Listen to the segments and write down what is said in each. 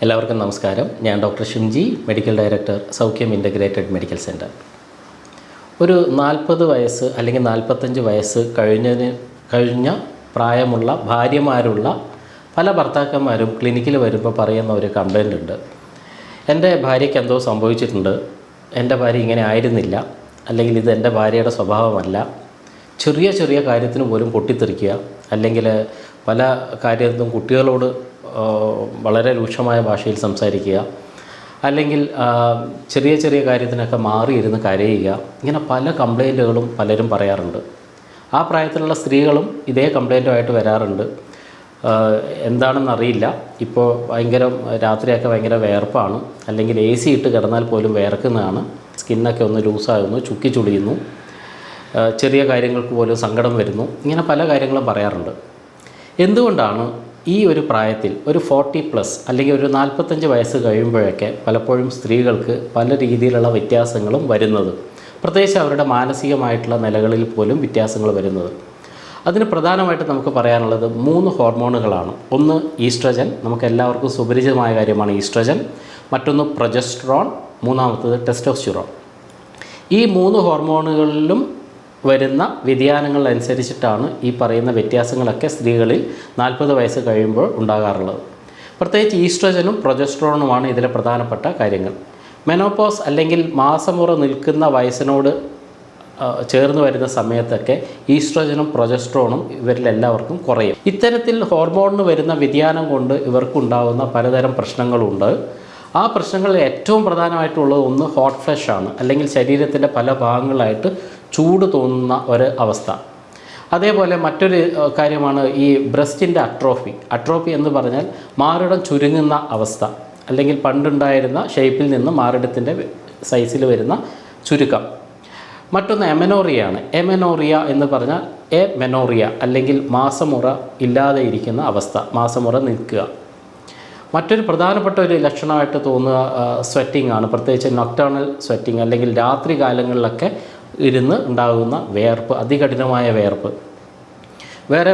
എല്ലാവർക്കും നമസ്കാരം. ഞാൻ ഡോക്ടർ ഷിംജി, മെഡിക്കൽ ഡയറക്ടർ, സൗഖ്യം ഇൻ്റഗ്രേറ്റഡ് മെഡിക്കൽ സെൻറ്റർ. ഒരു 40 വയസ്സ് അല്ലെങ്കിൽ 45 വയസ്സ് കഴിഞ്ഞ പ്രായമുള്ള ഭാര്യമാരുള്ള പല ഭർത്താക്കന്മാരും ക്ലിനിക്കിൽ വരുമ്പോൾ പറയുന്ന ഒരു കംപ്ലൈൻ്റ് ഉണ്ട്. എൻ്റെ ഭാര്യയ്ക്ക് എന്തോ സംഭവിച്ചിട്ടുണ്ട്, എൻ്റെ ഭാര്യ ഇങ്ങനെ ആയിരുന്നില്ല, അല്ലെങ്കിൽ ഇത് എൻ്റെ ഭാര്യയുടെ സ്വഭാവമല്ല. ചെറിയ ചെറിയ കാര്യത്തിന് പോലും പൊട്ടിത്തെറിക്കുക, അല്ലെങ്കിൽ പല കാര്യത്തും കുട്ടികളോട് വളരെ രൂക്ഷമായ ഭാഷയിൽ സംസാരിക്കുക, അല്ലെങ്കിൽ ചെറിയ ചെറിയ കാര്യത്തിനൊക്കെ മാറിയിരുന്ന് കരയുക. ഇങ്ങനെ പല കംപ്ലൈൻറ്റുകളും പലരും പറയാറുണ്ട്. ആ പ്രായത്തിലുള്ള സ്ത്രീകളും ഇതേ കംപ്ലൈൻറ്റുമായിട്ട് വരാറുണ്ട്. എന്താണെന്നറിയില്ല, ഇപ്പോൾ രാത്രിയൊക്കെ ഭയങ്കര വിയർപ്പാണ്, അല്ലെങ്കിൽ AC ഇട്ട് കിടന്നാൽ പോലും വിയർക്കുന്നതാണ്, സ്കിന്നൊക്കെ ഒന്ന് ലൂസാകുന്നു, ചുക്കി ചുളിയുന്നു, ചെറിയ കാര്യങ്ങൾക്ക് പോലും സങ്കടം വരുന്നു. ഇങ്ങനെ പല കാര്യങ്ങളും പറയാറുണ്ട്. എന്തുകൊണ്ടാണ് ഈ ഒരു പ്രായത്തിൽ ഒരു 40+ അല്ലെങ്കിൽ ഒരു 45 വയസ്സ് കഴിയുമ്പോഴൊക്കെ പലപ്പോഴും സ്ത്രീകൾക്ക് പല രീതിയിലുള്ള വ്യത്യാസങ്ങളും വരുന്നത്, പ്രത്യേകിച്ച് അവരുടെ മാനസികമായിട്ടുള്ള നിലകളിൽ പോലും വ്യത്യാസങ്ങൾ വരുന്നത്? അതിന് പ്രധാനമായിട്ട് നമുക്ക് പറയാനുള്ളത് 3 ഹോർമോണുകളാണ്. ഒന്ന് ഈസ്ട്രജൻ, നമുക്ക് എല്ലാവർക്കും സുപരിചിതമായ കാര്യമാണ് ഈസ്ട്രജൻ. മറ്റൊന്ന് പ്രൊജസ്ട്രോൺ, മൂന്നാമത്തത് ടെസ്റ്റോസ്റ്റിറോൺ. ഈ 3 ഹോർമോണുകളിലും വരുന്ന വ്യതിയാനങ്ങളനുസരിച്ചിട്ടാണ് ഈ പറയുന്ന വ്യത്യാസങ്ങളൊക്കെ സ്ത്രീകളിൽ 40 വയസ്സ് കഴിയുമ്പോൾ ഉണ്ടാകാറുള്ളത്. പ്രത്യേകിച്ച് ഈസ്ട്രജനും പ്രൊജസ്ട്രോണുമാണ് ഇതിലെ പ്രധാനപ്പെട്ട കാര്യങ്ങൾ. മെനോപോസ് അല്ലെങ്കിൽ മാസമുറ നിൽക്കുന്ന വയസ്സിനോട് ചേർന്ന് വരുന്ന സമയത്തൊക്കെ ഈസ്ട്രജനും പ്രൊജസ്ട്രോണും ഇവരിലെല്ലാവർക്കും കുറയും. ഇത്തരത്തിൽ ഹോർമോണിന് വരുന്ന വ്യതിയാനം കൊണ്ട് ഇവർക്കുണ്ടാകുന്ന പലതരം പ്രശ്നങ്ങളുണ്ട്. ആ പ്രശ്നങ്ങളിൽ ഏറ്റവും പ്രധാനമായിട്ടുള്ളത് ഒന്ന് ഹോട്ട് ഫ്ലഷ് ആണ്, അല്ലെങ്കിൽ ശരീരത്തിൻ്റെ പല ഭാഗങ്ങളായിട്ട് ചൂട് തോന്നുന്ന ഒരു അവസ്ഥ. അതേപോലെ മറ്റൊരു കാര്യമാണ് ഈ ബ്രസ്റ്റിൻ്റെ അട്രോഫി എന്ന് പറഞ്ഞാൽ മാറിടം ചുരുങ്ങുന്ന അവസ്ഥ, അല്ലെങ്കിൽ പണ്ടുണ്ടായിരുന്ന ഷേപ്പിൽ നിന്ന് മാറിടത്തിൻ്റെ സൈസിൽ വരുന്ന ചുരുക്കം. മറ്റൊന്ന് എമനോറിയാണ്. എമനോറിയ എന്ന് പറഞ്ഞാൽ മെനോറിയ അല്ലെങ്കിൽ മാസമുറ ഇല്ലാതെ ഇരിക്കുന്ന അവസ്ഥ, മാസമുറ നിൽക്കുക. മറ്റൊരു പ്രധാനപ്പെട്ട ഒരു ലക്ഷണമായിട്ട് തോന്നുക സ്വെറ്റിംഗ് ആണ്, പ്രത്യേകിച്ച് നൊക്ടേണൽ സ്വെറ്റിംഗ്, അല്ലെങ്കിൽ രാത്രി കാലങ്ങളിലൊക്കെ ഇരുന്ന് ഉണ്ടാകുന്ന വിയർപ്പ്, അതികഠിനമായ വിയർപ്പ്. വേറെ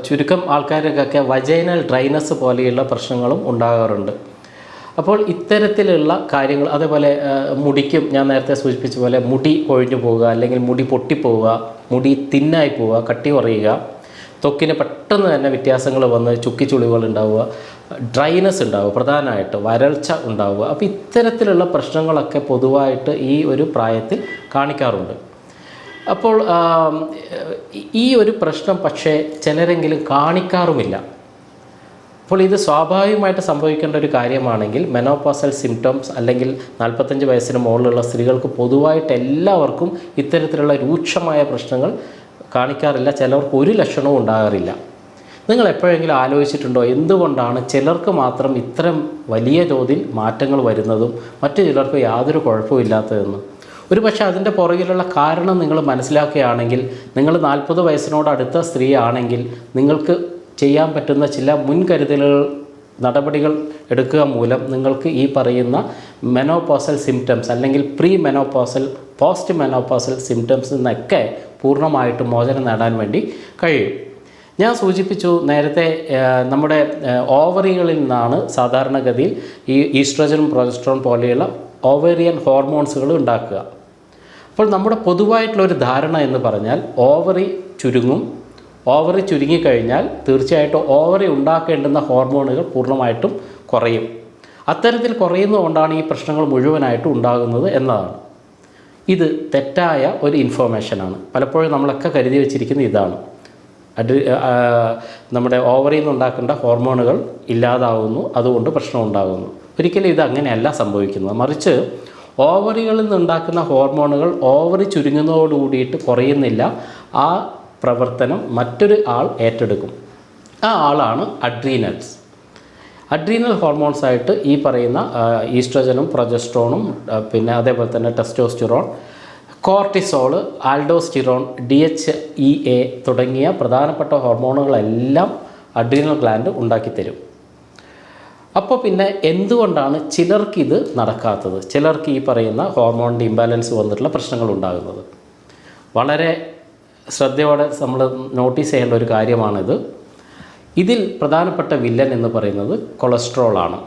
ചുരുക്കം ആൾക്കാർക്കൊക്കെ വജൈനൽ ഡ്രൈനസ് പോലെയുള്ള പ്രശ്നങ്ങളും ഉണ്ടാകാറുണ്ട്. അപ്പോൾ ഇത്തരത്തിലുള്ള കാര്യങ്ങൾ, അതേപോലെ മുടിക്കും ഞാൻ നേരത്തെ സൂചിപ്പിച്ച പോലെ മുടി കൊഴിഞ്ഞു പോവുക, അല്ലെങ്കിൽ മുടി പൊട്ടിപ്പോവുക, മുടി തിന്നായി പോവുക, കട്ടി കുറയുക, ത്വക്കിന് പെട്ടെന്ന് തന്നെ വ്യത്യാസങ്ങൾ വന്ന് ചുക്കിച്ചുളിവുകൾ ഉണ്ടാവുക, ഡ്രൈനസ് ഉണ്ടാവുക, പ്രധാനമായിട്ട് വരൾച്ച ഉണ്ടാവുക. അപ്പോൾ ഇത്തരത്തിലുള്ള പ്രശ്നങ്ങളൊക്കെ പൊതുവായിട്ട് ഈ ഒരു പ്രായത്തിൽ കാണിക്കാറുണ്ട്. അപ്പോൾ ഈ ഒരു പ്രശ്നം പക്ഷേ ചിലരെങ്കിലും കാണിക്കാറുമില്ല. അപ്പോൾ ഇത് സ്വാഭാവികമായിട്ട് സംഭവിക്കേണ്ട ഒരു കാര്യമാണെങ്കിൽ മെനോപോസൽ സിംറ്റംസ്, അല്ലെങ്കിൽ 45 വയസ്സിന് മുകളിലുള്ള സ്ത്രീകൾക്ക് പൊതുവായിട്ട് എല്ലാവർക്കും ഇത്തരത്തിലുള്ള രൂക്ഷമായ പ്രശ്നങ്ങൾ കാണിക്കാറില്ല. ചിലർക്ക് ഒരു ലക്ഷണവും ഉണ്ടാകാറില്ല. നിങ്ങൾ എപ്പോഴെങ്കിലും ആലോചിച്ചിട്ടുണ്ടോ എന്തുകൊണ്ടാണ് ചിലർക്ക് മാത്രം ഇത്തരം വലിയ തോതിൽ മാറ്റങ്ങൾ വരുന്നതും മറ്റു ചിലർക്ക് യാതൊരു കുഴപ്പമില്ലാത്തതെന്ന്? ഒരു പക്ഷേ അതിൻ്റെ പുറകിലുള്ള കാരണം നിങ്ങൾ മനസ്സിലാക്കുകയാണെങ്കിൽ, നിങ്ങൾ 40 വയസ്സിനോടടുത്ത സ്ത്രീ ആണെങ്കിൽ നിങ്ങൾക്ക് ചെയ്യാൻ പറ്റുന്ന ചില മുൻകരുതലുകൾ, നടപടികൾ എടുക്കുക മൂലം നിങ്ങൾക്ക് ഈ പറയുന്ന മെനോപോസൽ സിംറ്റംസ്, അല്ലെങ്കിൽ പ്രീ മെനോപോസൽ, പോസ്റ്റ് മെനോപോസൽ സിംറ്റംസിൽ നിന്നൊക്കെ പൂർണ്ണമായിട്ട് മോചനം നേടാൻ വേണ്ടി കഴിയും. ഞാൻ സൂചിപ്പിച്ചു നേരത്തെ, നമ്മുടെ ഓവറികളിൽ നിന്നാണ് സാധാരണഗതിയിൽ ഈ ഈസ്ട്രജനും പ്രൊജസ്ട്രോൺ പോലെയുള്ള ഓവേറിയൻ ഹോർമോൺസുകൾ ഉണ്ടാക്കുക. അപ്പോൾ നമ്മുടെ പൊതുവായിട്ടുള്ളൊരു ധാരണ എന്ന് പറഞ്ഞാൽ ഓവറി ചുരുങ്ങും. ഓവറി ചുരുങ്ങിക്കഴിഞ്ഞാൽ തീർച്ചയായിട്ടും ഓവറി ഉണ്ടാക്കേണ്ടുന്ന ഹോർമോണുകൾ പൂർണ്ണമായിട്ടും കുറയും. അത്തരത്തിൽ കുറയുന്നതുകൊണ്ടാണ് ഈ പ്രശ്നങ്ങൾ മുഴുവനായിട്ടും ഉണ്ടാകുന്നത് എന്നതാണ്. ഇത് തെറ്റായ ഒരു ഇൻഫോർമേഷനാണ്. പലപ്പോഴും നമ്മളൊക്കെ കരുതി വച്ചിരിക്കുന്നത് ഇതാണ്, നമ്മുടെ ഓവറിൽ നിന്ന് ഉണ്ടാക്കേണ്ട ഹോർമോണുകൾ ഇല്ലാതാവുന്നു, അതുകൊണ്ട് പ്രശ്നം ഉണ്ടാകുന്നു. ഒരിക്കലും ഇത് അങ്ങനെയല്ല സംഭവിക്കുന്നത്. മറിച്ച് ഓവറികളിൽ നിന്നുണ്ടാക്കുന്ന ഹോർമോണുകൾ ഓവറി ചുരുങ്ങുന്നതോട് കൂടിയിട്ട് കുറയുന്നില്ല. ആ പ്രവർത്തനം മറ്റൊരു ആൾ ഏറ്റെടുക്കും. ആ ആളാണ് അഡ്രീനൽസ്. അഡ്രീനൽ ഹോർമോൺസായിട്ട് ഈ പറയുന്ന ഈസ്ട്രജനും പ്രൊജസ്ട്രോണും, പിന്നെ അതേപോലെ തന്നെ ടെസ്റ്റോസ്റ്റിറോൺ, കോർട്ടിസോൾ, ആൽഡോസ്റ്റിറോൺ, DHEA തുടങ്ങിയ പ്രധാനപ്പെട്ട ഹോർമോണുകളെല്ലാം അഡ്രീനൽ ഗ്ലാൻഡ് ഉണ്ടാക്കിത്തരും. അപ്പോൾ പിന്നെ എന്തുകൊണ്ടാണ് ചിലർക്കിത് നടക്കാത്തത്, ചിലർക്ക് ഈ പറയുന്ന ഹോർമോണിൻ്റെ ഇംബാലൻസ് വന്നിട്ടുള്ള പ്രശ്നങ്ങൾ ഉണ്ടാകുന്നത്? വളരെ ശ്രദ്ധയോടെ നമ്മൾ നോട്ടീസ് ചെയ്യേണ്ട ഒരു കാര്യമാണിത്. ഇതിൽ പ്രധാനപ്പെട്ട വില്ലൻ എന്ന് പറയുന്നത് കൊളസ്ട്രോളാണ്.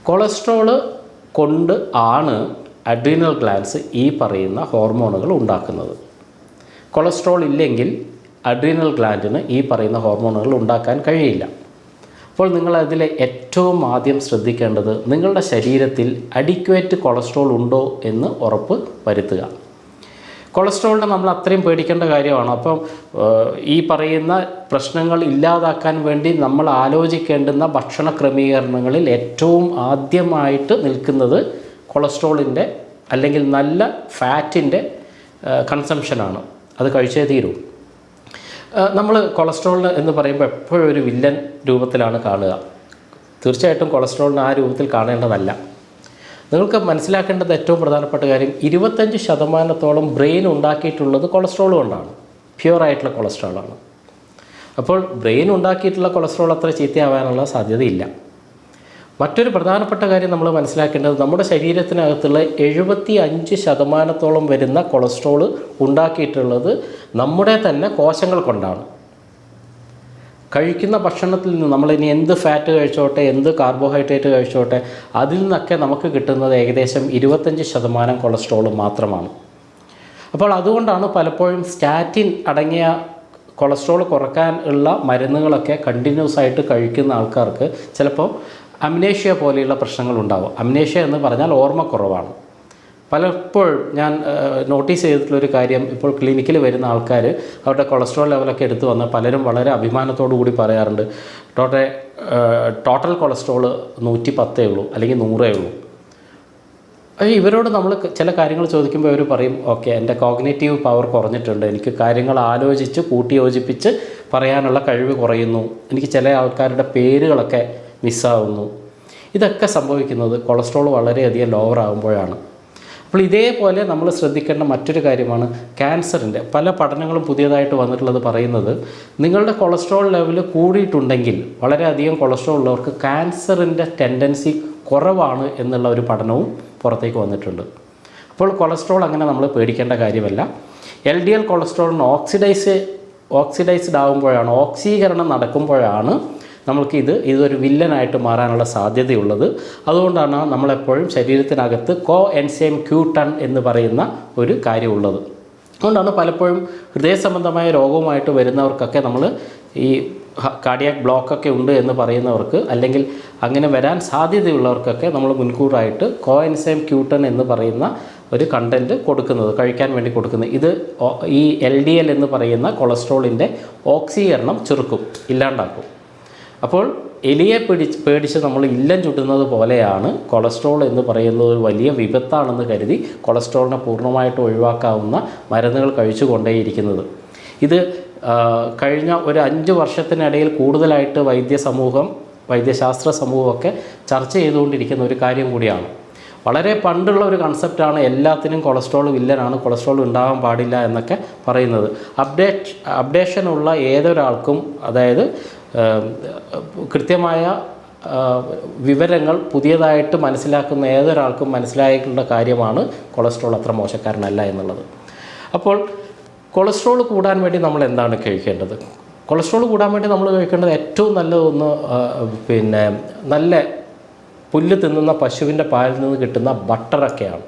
കൊളസ്ട്രോള് കൊണ്ട് ആണ് അഡ്രീനൽ ഗ്ലാൻഡ്സ് ഈ പറയുന്ന ഹോർമോണുകൾ ഉണ്ടാക്കുന്നത്. കൊളസ്ട്രോൾ ഇല്ലെങ്കിൽ അഡ്രീനൽ ഗ്ലാൻഡിന് ഈ പറയുന്ന ഹോർമോണുകൾ ഉണ്ടാക്കാൻ കഴിയില്ല. അപ്പോൾ നിങ്ങളതിൽ ഏറ്റവും ആദ്യം ശ്രദ്ധിക്കേണ്ടത് നിങ്ങളുടെ ശരീരത്തിൽ അഡിക്വേറ്റ് കൊളസ്ട്രോൾ ഉണ്ടോ എന്ന് ഉറപ്പ് വരുത്തുക. കൊളസ്ട്രോളിനെ നമ്മൾ അത്രയും പേടിക്കേണ്ട കാര്യമാണ്. അപ്പം ഈ പറയുന്ന പ്രശ്നങ്ങൾ ഇല്ലാതാക്കാൻ വേണ്ടി നമ്മൾ ആലോചിക്കേണ്ടുന്ന ഭക്ഷണ ക്രമീകരണങ്ങളിൽ ഏറ്റവും ആദ്യമായിട്ട് നിൽക്കുന്നത് കൊളസ്ട്രോളിൻ്റെ അല്ലെങ്കിൽ നല്ല ഫാറ്റിൻ്റെ കൺസംഷനാണ്. അത് കഴിച്ചേ തീരൂ. നമ്മൾ കൊളസ്ട്രോളിന് എന്ന് പറയുമ്പോൾ എപ്പോഴും ഒരു വില്ലൻ രൂപത്തിലാണ് കാണുക. തീർച്ചയായിട്ടും കൊളസ്ട്രോളിന് ആ രൂപത്തിൽ കാണേണ്ടതല്ല. നിങ്ങൾക്ക് മനസ്സിലാക്കേണ്ടത് ഏറ്റവും പ്രധാനപ്പെട്ട കാര്യം 25% ബ്രെയിൻ ഉണ്ടാക്കിയിട്ടുള്ളത് കൊളസ്ട്രോൾ കൊണ്ടാണ്. പ്യുവറായിട്ടുള്ള കൊളസ്ട്രോളാണ്. അപ്പോൾ ബ്രെയിൻ ഉണ്ടാക്കിയിട്ടുള്ള കൊളസ്ട്രോൾ അത്ര ചീത്തയാവാനുള്ള സാധ്യതയില്ല. മറ്റൊരു പ്രധാനപ്പെട്ട കാര്യം നമ്മൾ മനസ്സിലാക്കേണ്ടത് നമ്മുടെ ശരീരത്തിനകത്തുള്ള 75% വരുന്ന കൊളസ്ട്രോൾ ഉണ്ടാക്കിയിട്ടുള്ളത് നമ്മുടെ തന്നെ കോശങ്ങൾ കൊണ്ടാണ്. കഴിക്കുന്ന ഭക്ഷണത്തിൽ നിന്ന് നമ്മളിനി എന്ത് ഫാറ്റ് കഴിച്ചോട്ടെ, എന്ത് കാർബോഹൈഡ്രേറ്റ് കഴിച്ചോട്ടെ, അതിൽ നിന്നൊക്കെ നമുക്ക് കിട്ടുന്നത് ഏകദേശം 25% കൊളസ്ട്രോൾ മാത്രമാണ്. അപ്പോൾ അതുകൊണ്ടാണ് പലപ്പോഴും സ്റ്റാറ്റിൻ അടങ്ങിയ കൊളസ്ട്രോൾ കുറയ്ക്കാൻ ഉള്ള മരുന്നുകളൊക്കെ കണ്ടിന്യൂസ് ആയിട്ട് കഴിക്കുന്ന ആൾക്കാർക്ക് ചിലപ്പോൾ അമ്നേഷ്യ പോലെയുള്ള പ്രശ്നങ്ങളുണ്ടാവും. അമ്നേഷ്യ എന്ന് പറഞ്ഞാൽ ഓർമ്മക്കുറവാണ്. പലപ്പോഴും ഞാൻ നോട്ടീസ് ചെയ്തിട്ടുള്ളൊരു കാര്യം, ഇപ്പോൾ ക്ലിനിക്കിൽ വരുന്ന ആൾക്കാർ അവരുടെ കൊളസ്ട്രോൾ ലെവലൊക്കെ എടുത്തു വന്ന് പലരും വളരെ അഭിമാനത്തോടു കൂടി പറയാറുണ്ട്, ടോട്ടൽ കൊളസ്ട്രോൾ 110 ഉള്ളൂ അല്ലെങ്കിൽ 100 ഉള്ളൂ. ഇവരോട് നമ്മൾ ചില കാര്യങ്ങൾ ചോദിക്കുമ്പോൾ അവർ പറയും, ഓക്കെ, എൻ്റെ കോഗ്നേറ്റീവ് പവർ കുറഞ്ഞിട്ടുണ്ട്, എനിക്ക് കാര്യങ്ങൾ ആലോചിച്ച് കൂട്ടിയോജിപ്പിച്ച് പറയാനുള്ള കഴിവ് കുറയുന്നു, എനിക്ക് ചില ആൾക്കാരുടെ പേരുകളൊക്കെ മിസ്സാവുന്നു. ഇതൊക്കെ സംഭവിക്കുന്നത് കൊളസ്ട്രോൾ വളരെയധികം ലോവർ ആകുമ്പോഴാണ്. അപ്പോൾ ഇതേപോലെ നമ്മൾ ശ്രദ്ധിക്കേണ്ട മറ്റൊരു കാര്യമാണ് ക്യാൻസറിൻ്റെ പല പഠനങ്ങളും പുതിയതായിട്ട് വന്നിട്ടുള്ളത് പറയുന്നത്, നിങ്ങളുടെ കൊളസ്ട്രോൾ ലെവൽ കൂടിയിട്ടുണ്ടെങ്കിൽ, വളരെയധികം കൊളസ്ട്രോൾ ഉള്ളവർക്ക് ക്യാൻസറിൻ്റെ ടെൻഡൻസി കുറവാണ് എന്നുള്ള ഒരു പഠനവും പുറത്തേക്ക് വന്നിട്ടുണ്ട്. അപ്പോൾ കൊളസ്ട്രോൾ അങ്ങനെ നമ്മൾ പേടിക്കേണ്ട കാര്യമല്ല. LDL കൊളസ്ട്രോളിന് ഓക്സിഡൈസ്ഡ് ആകുമ്പോഴാണ്, ഓക്സീകരണം നടക്കുമ്പോഴാണ് ഇതൊരു വില്ലനായിട്ട് മാറാനുള്ള സാധ്യതയുള്ളത്. അതുകൊണ്ടാണ് നമ്മളെപ്പോഴും ശരീരത്തിനകത്ത് കോഎൻസൈം Q10 എന്ന് പറയുന്ന ഒരു കാര്യമുള്ളത്. അതുകൊണ്ടാണ് പലപ്പോഴും ഹൃദയ സംബന്ധമായ രോഗവുമായിട്ട് വരുന്നവർക്കൊക്കെ നമ്മൾ ഈ കാർഡിയാക് ബ്ലോക്കൊക്കെ ഉണ്ട് എന്ന് പറയുന്നവർക്ക്, അല്ലെങ്കിൽ അങ്ങനെ വരാൻ സാധ്യതയുള്ളവർക്കൊക്കെ നമ്മൾ മുൻകൂറായിട്ട് കോഎൻസൈം Q10 എന്ന് പറയുന്ന ഒരു കണ്ടൻറ്റ് കൊടുക്കുന്നത്, കഴിക്കാൻ വേണ്ടി കൊടുക്കുന്നത്. ഇത് ഈ LDL എന്ന് പറയുന്ന കൊളസ്ട്രോളിൻ്റെ ഓക്സീകരണം ചെറുക്കും, ഇല്ലാണ്ടാക്കും. അപ്പോൾ എലിയെ പേടിച്ച് നമ്മൾ ഇല്ലം ചുട്ടുന്നത് പോലെയാണ് കൊളസ്ട്രോൾ എന്ന് പറയുന്നത് ഒരു വലിയ വിപത്താണെന്ന് കരുതി കൊളസ്ട്രോളിനെ പൂർണ്ണമായിട്ട് ഒഴിവാക്കാവുന്ന മരുന്നുകൾ കഴിച്ചു കൊണ്ടേയിരിക്കുന്നത്. ഇത് കഴിഞ്ഞ ഒരു 5 വർഷത്തിനിടയിൽ കൂടുതലായിട്ട് വൈദ്യശാസ്ത്ര സമൂഹമൊക്കെ ചർച്ച ചെയ്തുകൊണ്ടിരിക്കുന്ന ഒരു കാര്യം കൂടിയാണ്. വളരെ പണ്ടുള്ള ഒരു കൺസെപ്റ്റാണ് എല്ലാത്തിനും കൊളസ്ട്രോൾ വില്ലനാണ്, കൊളസ്ട്രോൾ ഉണ്ടാകാൻ പാടില്ല എന്നൊക്കെ പറയുന്നത്. അപ്ഡേഷനുള്ള ഏതൊരാൾക്കും, അതായത് കൃത്യമായ വിവരങ്ങൾ പുതിയതായിട്ട് മനസ്സിലാക്കുന്ന ഏതൊരാൾക്കും മനസ്സിലായിട്ടുള്ള കാര്യമാണ് കൊളസ്ട്രോൾ അത്ര മോശക്കാരനല്ല എന്നുള്ളത്. അപ്പോൾ കൊളസ്ട്രോൾ കൂടാൻ വേണ്ടി നമ്മൾ എന്താണ് കഴിക്കേണ്ടത്? കൊളസ്ട്രോൾ കൂടാൻ വേണ്ടി നമ്മൾ കഴിക്കേണ്ടത് ഏറ്റവും നല്ലതൊന്ന് നല്ല പുല്ല് തിന്നുന്ന പശുവിൻ്റെ പാലിൽ നിന്ന് കിട്ടുന്ന ബട്ടറൊക്കെയാണ്.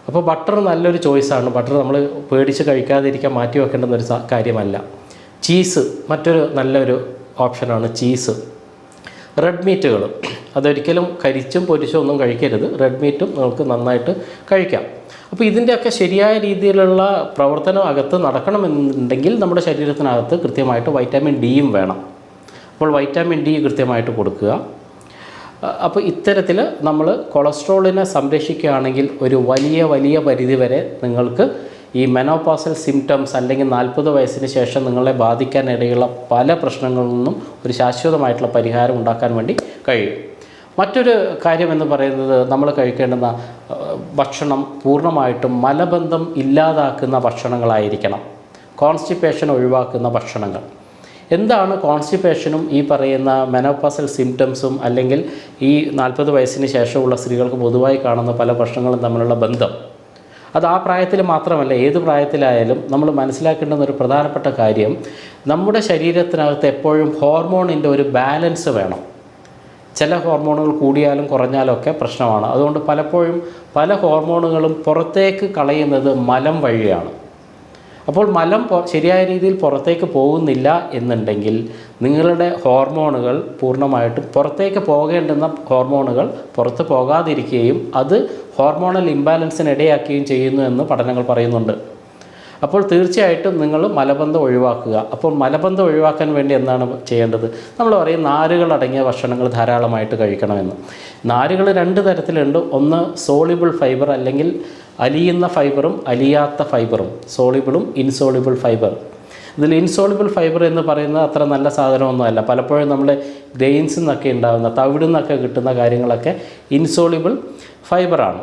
അപ്പോൾ ബട്ടർ നല്ലൊരു ചോയ്സാണ്. ബട്ടർ നമ്മൾ പേടിച്ച് കഴിക്കാതിരിക്കാൻ മാറ്റി വെക്കേണ്ടുന്നൊരു കാര്യമല്ല. ചീസ് മറ്റൊരു നല്ലൊരു ഓപ്ഷനാണ്. ചീസ്, റെഡ് മീറ്റുകൾ, അതൊരിക്കലും കരിച്ചും പൊരിച്ചും ഒന്നും കഴിക്കരുത്. റെഡ് മീറ്റും നമുക്ക് നന്നായിട്ട് കഴിക്കാം. അപ്പോൾ ഇതിൻ്റെയൊക്കെ ശരിയായ രീതിയിലുള്ള പ്രവർത്തനം അകത്ത് നടക്കണമെന്നുണ്ടെങ്കിൽ നമ്മുടെ ശരീരത്തിനകത്ത് കൃത്യമായിട്ട് വൈറ്റാമിൻ ഡിയും വേണം. അപ്പോൾ വൈറ്റാമിൻ ഡി കൃത്യമായിട്ട് കൊടുക്കുക. അപ്പോൾ ഇത്തരത്തിൽ നമ്മൾ കൊളസ്ട്രോളിനെ സംരക്ഷിക്കുകയാണെങ്കിൽ ഒരു വലിയ പരിധി വരെ നിങ്ങൾക്ക് ഈ മെനോപോസൽ സിംറ്റംസ് അല്ലെങ്കിൽ 40 വയസ്സിന് ശേഷം നിങ്ങളെ ബാധിക്കാനിടയുള്ള പല പ്രശ്നങ്ങളിൽ നിന്നും ഒരു ശാശ്വതമായിട്ടുള്ള പരിഹാരം ഉണ്ടാക്കാൻ വേണ്ടി കഴിയും. മറ്റൊരു കാര്യം എന്ന് പറയുന്നത്, നമ്മൾ കഴിക്കേണ്ടുന്ന ഭക്ഷണം പൂർണ്ണമായിട്ടും മലബന്ധം ഇല്ലാതാക്കുന്ന ഭക്ഷണങ്ങളായിരിക്കണം. കോൺസ്റ്റിപ്പേഷൻ ഒഴിവാക്കുന്ന ഭക്ഷണങ്ങൾ. എന്താണ് കോൺസ്റ്റിപ്പേഷനും ഈ പറയുന്ന മെനോപോസൽ സിംറ്റംസും അല്ലെങ്കിൽ ഈ 40 വയസ്സിന് ശേഷമുള്ള സ്ത്രീകൾക്ക് പൊതുവായി കാണുന്ന പല പ്രശ്നങ്ങളും തമ്മിലുള്ള ബന്ധം? അത് ആ പ്രായത്തിൽ മാത്രമല്ല, ഏത് പ്രായത്തിലായാലും നമ്മൾ മനസ്സിലാക്കേണ്ടുന്ന ഒരു പ്രധാനപ്പെട്ട കാര്യം, നമ്മുടെ ശരീരത്തിനകത്ത് എപ്പോഴും ഹോർമോണിൻ്റെ ഒരു ബാലൻസ് വേണം. ചില ഹോർമോണുകൾ കൂടിയാലും കുറഞ്ഞാലും ഒക്കെ പ്രശ്നമാണ്. അതുകൊണ്ട് പലപ്പോഴും പല ഹോർമോണുകളും പുറത്തേക്ക് കളയുന്നത് മലം വഴിയാണ്. അപ്പോൾ മലം ശരിയായ രീതിയിൽ പുറത്തേക്ക് പോകുന്നില്ല എന്നുണ്ടെങ്കിൽ നിങ്ങളുടെ ഹോർമോണുകൾ പൂർണ്ണമായിട്ടും പുറത്തേക്ക് പോകേണ്ടുന്ന ഹോർമോണുകൾ പുറത്ത് പോകാതിരിക്കുകയും അത് ഹോർമോണൽ ഇംബാലൻസിന് ഇടയാക്കുകയും ചെയ്യുന്നു എന്ന് പഠനങ്ങൾ പറയുന്നുണ്ട്. അപ്പോൾ തീർച്ചയായിട്ടും നിങ്ങൾ മലബന്ധം ഒഴിവാക്കുക. അപ്പോൾ മലബന്ധം ഒഴിവാക്കാൻ വേണ്ടി എന്താണ് ചെയ്യേണ്ടത്? നമ്മൾ പറയും നാരുകളടങ്ങിയ ഭക്ഷണങ്ങൾ ധാരാളമായിട്ട് കഴിക്കണമെന്ന്. നാരുകൾ 2 തരത്തിലുണ്ട്. ഒന്ന് സോളിബിൾ ഫൈബർ, അല്ലെങ്കിൽ അലിയുന്ന ഫൈബറും അലിയാത്ത ഫൈബറും, സോളിബിളും ഇൻസോളിബിൾ ഫൈബർ. ഇതിൽ ഇൻസോളിബിൾ ഫൈബർ എന്ന് പറയുന്നത് അത്ര നല്ല സാധനമൊന്നുമല്ല. പലപ്പോഴും നമ്മുടെ ഗ്രെയിൻസിൽ നിന്നൊക്കെ ഉണ്ടാകുന്ന, തവിടിൽ നിന്നൊക്കെ കിട്ടുന്ന കാര്യങ്ങളൊക്കെ ഇൻസോളിബിൾ ഫൈബറാണ്.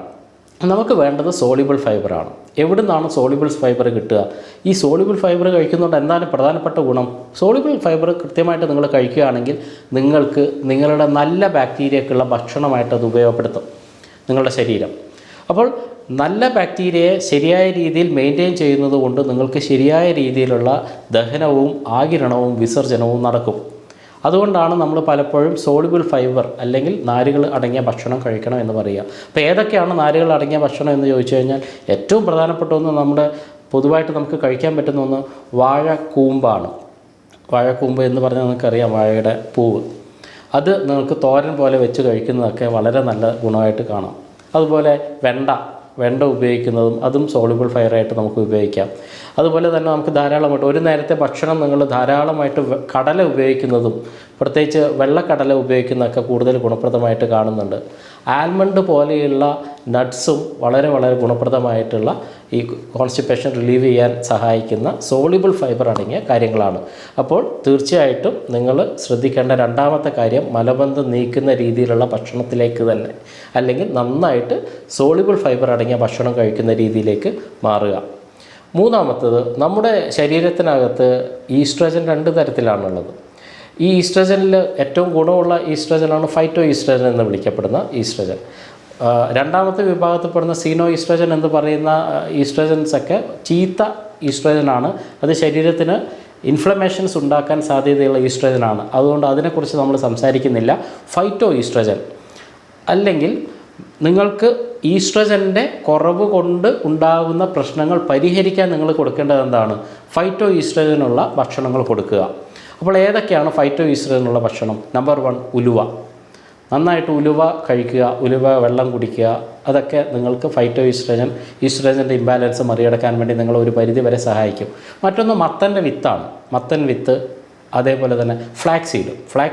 നമുക്ക് വേണ്ടത് സോളിബിൾ ഫൈബറാണ്. എവിടെ നിന്നാണ് സോളിബിൾ ഫൈബർ കിട്ടുക? ഈ സോളിബിൾ ഫൈബർ കഴിക്കുന്നതുകൊണ്ട് എന്താണ് പ്രധാനപ്പെട്ട ഗുണം? സോളിബിൾ ഫൈബർ കൃത്യമായിട്ട് നിങ്ങൾ കഴിക്കുകയാണെങ്കിൽ നിങ്ങൾക്ക് നിങ്ങളുടെ നല്ല ബാക്ടീരിയക്കുള്ള ഭക്ഷണമായിട്ട് അത് ഉപയോഗപ്പെടുത്തും നിങ്ങളുടെ ശരീരം. അപ്പോൾ നല്ല ബാക്ടീരിയയെ ശരിയായ രീതിയിൽ മെയിൻറ്റെയിൻ ചെയ്യുന്നത് കൊണ്ട് നിങ്ങൾക്ക് ശരിയായ രീതിയിലുള്ള ദഹനവും ആഗിരണവും വിസർജനവും നടക്കും. അതുകൊണ്ടാണ് നമ്മൾ പലപ്പോഴും സോളിബിൾ ഫൈബർ അല്ലെങ്കിൽ നാരുകൾ അടങ്ങിയ ഭക്ഷണം കഴിക്കണം എന്ന് പറയുക. അപ്പോൾ ഏതൊക്കെയാണ് നാരുകൾ അടങ്ങിയ ഭക്ഷണം എന്ന് ചോദിച്ചു കഴിഞ്ഞാൽ ഏറ്റവും പ്രധാനപ്പെട്ട ഒന്ന്, നമ്മുടെ പൊതുവായിട്ട് നമുക്ക് കഴിക്കാൻ പറ്റുന്ന ഒന്ന് വാഴക്കൂമ്പാണ്. വാഴക്കൂമ്പ് എന്ന് പറഞ്ഞാൽ നിങ്ങൾക്കറിയാം, വാഴയുടെ പൂവ്. അത് നിങ്ങൾക്ക് തോരൻ പോലെ വെച്ച് കഴിക്കുന്നതൊക്കെ വളരെ നല്ല ഗുണമായിട്ട് കാണാം. അതുപോലെ വെണ്ട ഉപയോഗിക്കുന്നതും അതും സോളിബിൾ ഫൈബറായിട്ട് നമുക്ക് ഉപയോഗിക്കാം. അതുപോലെ തന്നെ നമുക്ക് ധാരാളമായിട്ട് ഒരു നേരത്തെ ഭക്ഷണം നിങ്ങൾ ധാരാളമായിട്ട് കടല ഉപയോഗിക്കുന്നതും, പ്രത്യേകിച്ച് വെള്ളക്കടല ഉപയോഗിക്കുന്നതൊക്കെ കൂടുതൽ ഗുണപ്രദമായിട്ട് കാണുന്നുണ്ട്. ആൽമണ്ട് പോലെയുള്ള നട്ട്സും വളരെ വളരെ ഗുണപ്രദമായിട്ടുള്ള ഈ കോൺസ്റ്റിപ്പേഷൻ റിലീവ് ചെയ്യാൻ സഹായിക്കുന്ന സോളിബിൾ ഫൈബർ അടങ്ങിയ കാര്യങ്ങളാണ്. അപ്പോൾ തീർച്ചയായിട്ടും നിങ്ങൾ ശ്രദ്ധിക്കേണ്ട രണ്ടാമത്തെ കാര്യം മലബന്ധം നീക്കുന്ന രീതിയിലുള്ള ഭക്ഷണത്തിലേക്ക് തന്നെ, അല്ലെങ്കിൽ നന്നായിട്ട് സോളിബിൾ ഫൈബർ അടങ്ങിയ ഭക്ഷണം കഴിക്കുന്ന രീതിയിലേക്ക് മാറുക. മൂന്നാമത്തത്, നമ്മുടെ ശരീരത്തിനകത്ത് ഈസ്ട്രജൻ 2 തരത്തിലാണുള്ളത്. ഈ ഈസ്ട്രജനിൽ ഏറ്റവും ഗുണമുള്ള ഈസ്ട്രജനാണ് ഫൈറ്റോ ഈസ്ട്രജൻ എന്ന് വിളിക്കപ്പെടുന്ന ഈസ്ട്രജൻ. രണ്ടാമത്തെ വിഭാഗത്തിൽപ്പെടുന്ന സീനോ ഈസ്ട്രജൻ എന്ന് പറയുന്ന ഈസ്ട്രജൻസൊക്കെ ചീത്ത ഈസ്ട്രജനാണ്. അത് ശരീരത്തിന് ഇൻഫ്ലമേഷൻസ് ഉണ്ടാക്കാൻ സാധ്യതയുള്ള ഈസ്ട്രജനാണ്. അതുകൊണ്ട് അതിനെക്കുറിച്ച് നമ്മൾ സംസാരിക്കുന്നില്ല. ഫൈറ്റോ ഈസ്ട്രജൻ അല്ലെങ്കിൽ നിങ്ങൾക്ക് ഈസ്ട്രജൻ്റെ കുറവ് കൊണ്ട് ഉണ്ടാകുന്ന പ്രശ്നങ്ങൾ പരിഹരിക്കാൻ നിങ്ങൾ കൊടുക്കേണ്ടത് എന്താണ്? ഫൈറ്റോ ഈസ്ട്രജനുള്ള ഭക്ഷണങ്ങൾ കൊടുക്കുക. അപ്പോൾ ഏതൊക്കെയാണ് ഫൈറ്റോ ഈസ്ട്രജനുള്ള ഭക്ഷണം? നമ്പർ 1, ഉലുവ. നന്നായിട്ട് ഉലുവ കഴിക്കുക, ഉലുവ വെള്ളം കുടിക്കുക. അതൊക്കെ നിങ്ങൾക്ക് ഫൈറ്റോ ഈസ്ട്രജൻ്റെ ഇംബാലൻസ് മറികടക്കാൻ വേണ്ടി നിങ്ങൾ ഒരു പരിധി വരെ സഹായിക്കും. മറ്റൊന്ന് മത്തൻ്റെ വിത്താണ്. മത്തൻ വിത്ത്, അതേപോലെ തന്നെ ഫ്ലാക്സ്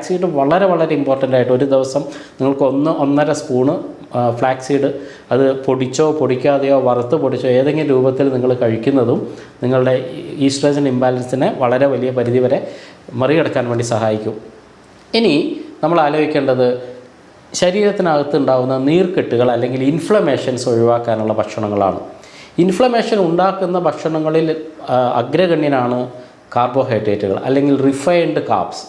സീഡ് വളരെ വളരെ ഇമ്പോർട്ടൻ്റ് ആയിട്ട് ഒരു ദിവസം നിങ്ങൾക്ക് 1-1.5 സ്പൂണ് ഫ്ലാക്സ് സീഡ്, അത് പൊടിച്ചോ പൊടിക്കാതെയോ വറുത്ത് പൊടിച്ചോ ഏതെങ്കിലും രൂപത്തിൽ നിങ്ങൾ കഴിക്കുന്നതും നിങ്ങളുടെ ഈസ്ട്രജൻ ഇംബാലൻസിനെ വളരെ വലിയ പരിധി വരെ മറികടക്കാൻ വേണ്ടി സഹായിക്കും. ഇനി നമ്മൾ ആലോചിക്കേണ്ടത് ശരീരത്തിനകത്ത് ഉണ്ടാകുന്ന നീർക്കെട്ടുകൾ അല്ലെങ്കിൽ ഇൻഫ്ലമേഷൻസ് ഒഴിവാക്കാനുള്ള ഭക്ഷണങ്ങളാണ്. ഇൻഫ്ലമേഷൻ ഉണ്ടാക്കുന്ന ഭക്ഷണങ്ങളിൽ അഗ്രഗണ്യനാണ് കാർബോഹൈഡ്രേറ്റുകൾ, അല്ലെങ്കിൽ റിഫൈൻഡ് കാർബ്സ്,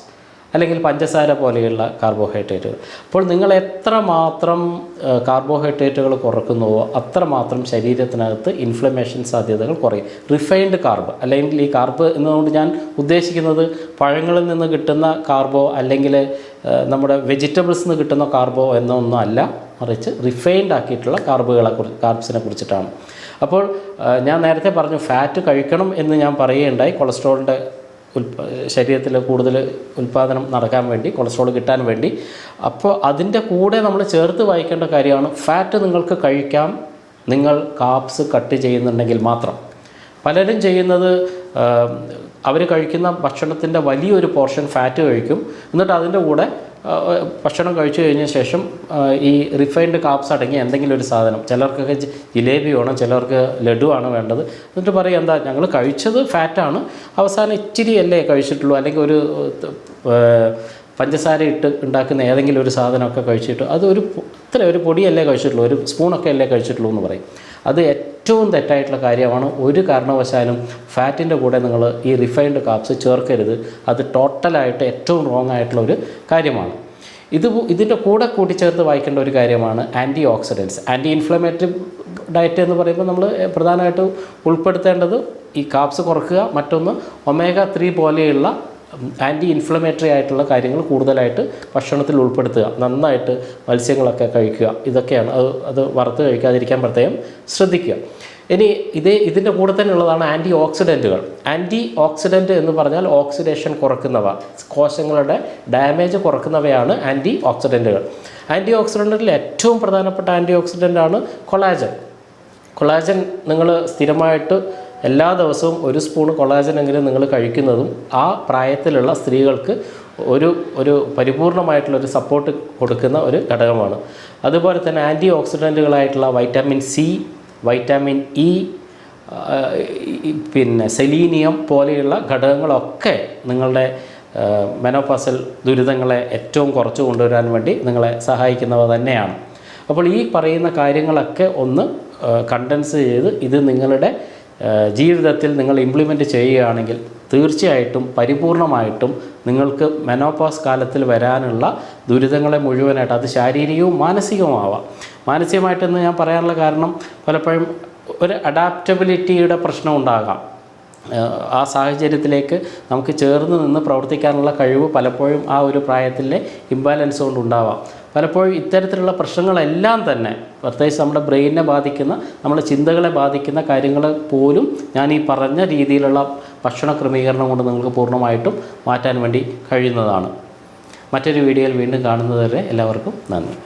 അല്ലെങ്കിൽ പഞ്ചസാര പോലെയുള്ള കാർബോഹൈഡ്രേറ്റുകൾ. അപ്പോൾ നിങ്ങൾ എത്രമാത്രം കാർബോഹൈഡ്രേറ്റുകൾ കുറയ്ക്കുന്നുവോ അത്രമാത്രം ശരീരത്തിനകത്ത് ഇൻഫ്ലമേഷൻ സാധ്യതകൾ കുറയും. റിഫൈൻഡ് കാർബ്, അല്ലെങ്കിൽ ഈ കാർബ് എന്നതുകൊണ്ട് ഞാൻ ഉദ്ദേശിക്കുന്നത് പഴങ്ങളിൽ നിന്ന് കിട്ടുന്ന കാർബോ അല്ലെങ്കിൽ നമ്മുടെ വെജിറ്റബിൾസിൽ നിന്ന് കിട്ടുന്ന കാർബോ എന്നൊന്നും അല്ല, മറിച്ച് റിഫൈൻഡ് ആക്കിയിട്ടുള്ള കാർബ്സിനെ കുറിച്ചിട്ടാണ്. അപ്പോൾ ഞാൻ നേരത്തെ പറഞ്ഞു ഫാറ്റ് കഴിക്കണം എന്ന് ഞാൻ പറയുകയുണ്ടായി. കൊളസ്ട്രോളിൻ്റെ ശരീരത്തിൽ കൂടുതൽ ഉൽപ്പാദനം നടക്കാൻ വേണ്ടി, കൊളസ്ട്രോൾ കിട്ടാൻ വേണ്ടി. അപ്പോൾ അതിൻ്റെ കൂടെ നമ്മൾ ചേർത്ത് വായിക്കേണ്ട കാര്യമാണ് ഫാറ്റ് നിങ്ങൾക്ക് കഴിക്കാം, നിങ്ങൾ കാർബ്സ് കട്ട് ചെയ്യുന്നുണ്ടെങ്കിൽ മാത്രം. പലരും ചെയ്യുന്നത് അവർ കഴിക്കുന്ന ഭക്ഷണത്തിൻ്റെ വലിയൊരു പോർഷൻ ഫാറ്റ് കഴിക്കും, എന്നിട്ട് അതിൻ്റെ കൂടെ ഭക്ഷണം കഴിച്ചു കഴിഞ്ഞ ശേഷം ഈ റിഫൈൻഡ് കാർബ്സ് അടങ്ങിയ എന്തെങ്കിലും ഒരു സാധനം, ചിലർക്കൊക്കെ ജിലേബി വേണം, ചിലർക്ക് ലഡുവാണ് വേണ്ടത്, എന്നിട്ട് പറയും എന്താ ഞങ്ങൾ കഴിച്ചത് ഫാറ്റാണ്, അവസാനം ഇച്ചിരി അല്ലേ കഴിച്ചിട്ടുള്ളൂ, അല്ലെങ്കിൽ ഒരു പഞ്ചസാര ഇട്ട് ഉണ്ടാക്കുന്ന ഏതെങ്കിലും ഒരു സാധനമൊക്കെ കഴിച്ചിട്ട് അത് ഒരു പൊടിയല്ലേ കഴിച്ചിട്ടുള്ളൂ, ഒരു സ്പൂണൊക്കെ അല്ലേ കഴിച്ചിട്ടുള്ളൂ എന്ന് പറയും. അത് ഏറ്റവും തെറ്റായിട്ടുള്ള കാര്യമാണ്. ഒരു കാരണവശാലും ഫാറ്റിൻ്റെ കൂടെ നിങ്ങൾ ഈ റിഫൈൻഡ് കാർബ്സ് ചേർക്കരുത്. അത് ടോട്ടലായിട്ട് ഏറ്റവും റോങ് ആയിട്ടുള്ള ഒരു കാര്യമാണ്. ഇതിൻ്റെ കൂടെ കൂട്ടിച്ചേർത്ത് വായിക്കേണ്ട ഒരു കാര്യമാണ് antioxidants. Anti inflammatory diet എന്ന് പറയുമ്പോൾ നമ്മൾ പ്രധാനമായിട്ട് ഉൾപ്പെടുത്തേണ്ടത് ഈ കാർബ്സ് കുറയ്ക്കുക, മറ്റൊന്ന് omega 3 പോലെയുള്ള ആൻറ്റി ഇൻഫ്ലമേറ്ററി ആയിട്ടുള്ള കാര്യങ്ങൾ കൂടുതലായിട്ട് ഭക്ഷണത്തിൽ ഉൾപ്പെടുത്തുക, നന്നായിട്ട് മത്സ്യങ്ങളൊക്കെ കഴിക്കുക, ഇതൊക്കെയാണ്. അത് വറുത്ത് കഴിക്കാതിരിക്കാൻ പ്രത്യേകം ശ്രദ്ധിക്കുക. ഇനി ഇതിൻ്റെ കൂടെ തന്നെ ഉള്ളതാണ് ആൻറ്റി ഓക്സിഡൻറ്റുകൾ. ആൻറ്റി ഓക്സിഡൻറ്റ് എന്ന് പറഞ്ഞാൽ ഓക്സിഡേഷൻ കുറയ്ക്കുന്നവ, കോശങ്ങളുടെ ഡാമേജ് കുറയ്ക്കുന്നവയാണ് ആൻറ്റി ഓക്സിഡൻറ്റുകൾ. ആൻറ്റി ഓക്സിഡൻറ്റിൽ ഏറ്റവും പ്രധാനപ്പെട്ട ആൻറ്റി ഓക്സിഡൻ്റാണ് കൊളാജൻ. കൊളാജൻ നിങ്ങൾ സ്ഥിരമായിട്ട് എല്ലാ ദിവസവും 1 സ്പൂൺ കൊളാജനെങ്കിലും നിങ്ങൾ കഴിക്കുന്നതും ആ പ്രായത്തിലുള്ള സ്ത്രീകൾക്ക് ഒരു പരിപൂർണമായിട്ടുള്ളൊരു സപ്പോർട്ട് കൊടുക്കുന്ന ഒരു ഘടകമാണ്. അതുപോലെ തന്നെ ആൻറ്റി ഓക്സിഡൻറ്റുകളായിട്ടുള്ള വൈറ്റാമിൻ സി, വൈറ്റാമിൻ ഇ, പിന്നെ സെലീനിയം പോലെയുള്ള ഘടകങ്ങളൊക്കെ നിങ്ങളുടെ മെനോപോസൽ ദുരിതങ്ങളെ ഏറ്റവും കുറച്ച് കൊണ്ടുവരാൻ വേണ്ടി നിങ്ങളെ സഹായിക്കുന്നവ തന്നെയാണ്. അപ്പോൾ ഈ പറയുന്ന കാര്യങ്ങളൊക്കെ ഒന്ന് കണ്ടൻസ് ചെയ്ത് ഇത് നിങ്ങളുടെ ജീവിതത്തിൽ നിങ്ങൾ ഇംപ്ലിമെൻറ്റ് ചെയ്യുകയാണെങ്കിൽ തീർച്ചയായിട്ടും പരിപൂർണമായിട്ടും നിങ്ങൾക്ക് മെനോപോസ് കാലത്തിൽ വരാനുള്ള ദുരിതങ്ങളെ മുഴുവനായിട്ട്, അത് ശാരീരികവും മാനസികവുമാവാം. മാനസികമായിട്ടെന്ന് ഞാൻ പറയാനുള്ള കാരണം പലപ്പോഴും ഒരു അഡാപ്റ്റബിലിറ്റിയുടെ പ്രശ്നം ഉണ്ടാകാം. ആ സാഹചര്യത്തിലേക്ക് നമുക്ക് ചേർന്ന് നിന്ന് പ്രവർത്തിക്കാനുള്ള കഴിവ് പലപ്പോഴും ആ ഒരു പ്രായത്തിലെ ഇംബാലൻസ് കൊണ്ടുണ്ടാവാം. പലപ്പോഴും ഇത്തരത്തിലുള്ള പ്രശ്നങ്ങളെല്ലാം തന്നെ പ്രത്യേകിച്ച് നമ്മുടെ ബ്രെയിനിനെ ബാധിക്കുന്ന, നമ്മുടെ ചിന്തകളെ ബാധിക്കുന്ന കാര്യങ്ങൾ പോലും ഞാൻ ഈ പറഞ്ഞ രീതിയിലുള്ള ഭക്ഷണ ക്രമീകരണം കൊണ്ട് നിങ്ങൾക്ക് പൂർണ്ണമായിട്ടും മാറ്റാൻ വേണ്ടി കഴിയുന്നതാണ്. മറ്റൊരു വീഡിയോയിൽ വീണ്ടും കാണുന്നതുവരെ എല്ലാവർക്കും നന്ദി.